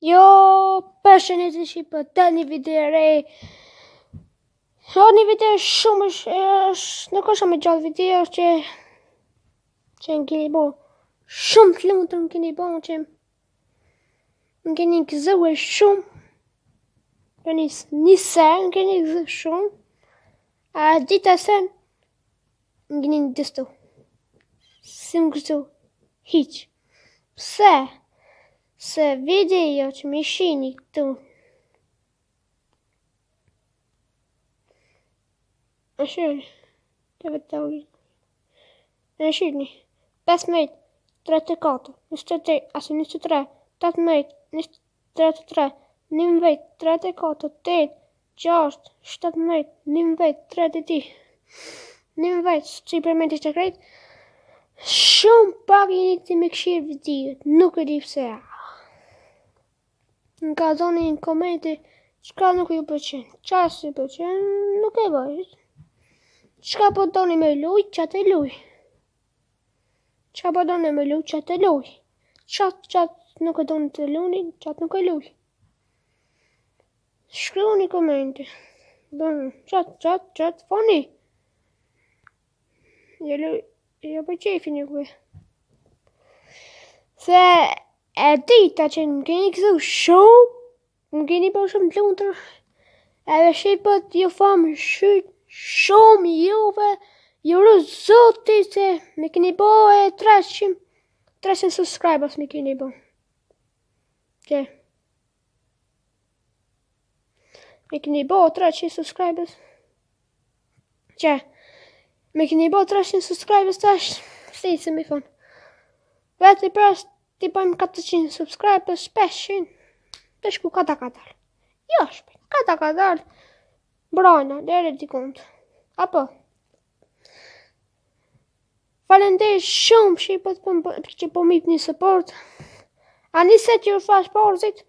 Jo, përshëndetje që për të një video re. Një video shumë nuk është shumë gjallë video që në keni bo. Shumë të lumtur në keni bo që në keni gëzue shumë. Për një sen në keni gëzue shumë. A dita sen në keni dëstu. Si më gëzu hiq. Pse? Se video që më shihni këtu e shihni të vëtoni e shihni 15, 34, 23, 23, 18, 33, 19, 34, 8, 6, 17, 19, 32, 19, që i përmenti të krejt shumë pak jeni të më këshirë videot, nuk e di pse. Në ka dhoni në komenti qka nuk ju pëlqen, qa si pëlqen, nuk e bëjt. Qka po doni me luj, qatë e luj. Qka po doni me luj, qatë e luj. Qatë nuk e doni të luni, qatë nuk e luj. Shkru një komenti. Qatë, foni. Jo për qefi një kuj. Se e dita që më keni këzu shumë, më keni po shumë të lumtur, edhe shqipët ju famë shumë juve, ju ru zoti se me keni bo e 300 subscribers me keni bo. Që? Me keni bo 300 subscribers. Që? Me keni bo 300 subscribers tash, si se me thonë. Vete pres ti bëjmë 400 subscribers, 500, të shku kata. Jo, shpejt, kata, brojna, dhere dikund. Apo? Falenderoj shumë shqipët që po mip një support. A niset që u fash porzit,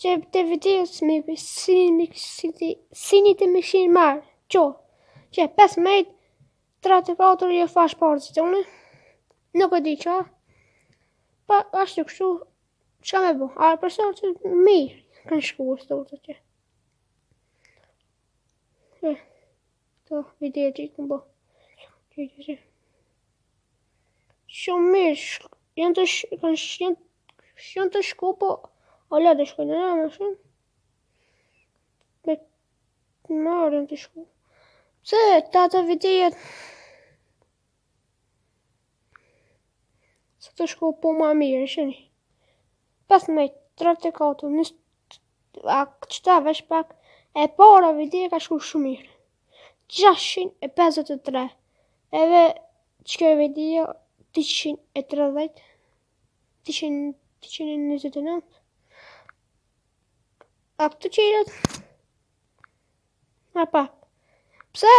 që të videos me sinit e me shinë marë, që 15, 34 ju fash porzit, unë, nuk e di qa. Pa, ashtë të kështu, qka me bo? A përsa që mirë, kanë shku e së të që. To, video që i këmë bo. Shumë mirë, janë të shku, po, o la të shku në në shumë. Me marë janë të shku. Se, ta të videot, të shku po ma mirë, shëni. 15, 34, qëta vesh pak, e para video ka shku shumë mirë. 653, edhe qëke video 230, 229, a këtu qirët, a pak. Pse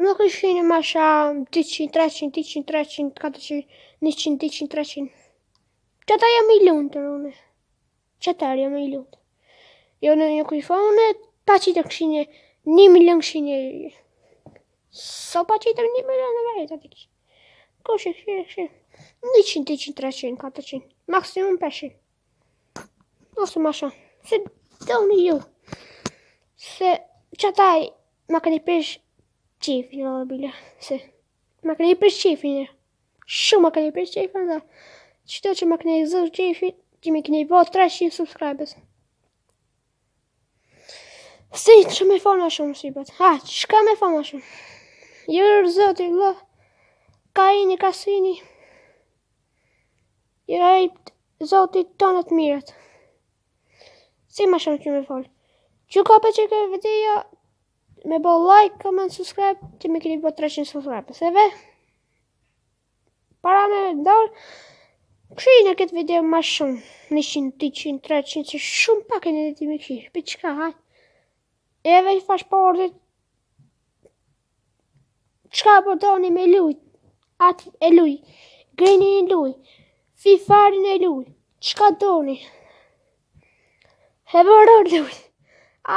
nuk është shkini ma shumë 200, 300, 200, 300, 400, 100, 200, 300. Qëta jam i lunë të rune. Qëta jam i lunë. Jo në një kujfone, pa qitë këshine 1 milion këshine. So pa qitë 1 milion në vejtë atë këshine. Kushe këshine. 100, 200, 300, 400. Maksimum 500. Ose ma shumë. Se doni ju. Se qëta ma këni prish qifin, o bile, se ma këni prish qifin, shumë ma këni prish qifin, dhe qëto që ma këni zërë qifin, që mi këni bo 300 subscribers. Si, që me fa ma shumë, si bet, qka me fa ma shumë? Jërë zëti, lë, ka ini, ka sini, jërë zëti tonët mirët. Si ma shumë që me falë. Që ka për që ke video, me bo like, comment, subscribe, që me keni bo 300 subscribers. Edhe, para me ndorë, këshirë në këtë video ma shumë. 100, 200, 300, që shumë pak e në dhe ti me këshirë. Për qëka, hajtë. Edhe i fash portit, qka po doni me luj, atë e luj, grinin e luj, fifarin e luj, qka doni. Heveror luj,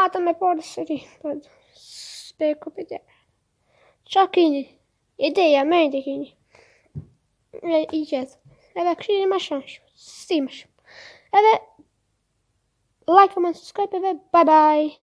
atë me portit së ri, speko për dhe. Qa kini? Ideja, mente kini. I gjithë. Edhe këshirë ma shumë, si ma shumë. Edhe like, comment, subscribe dhe bye bye.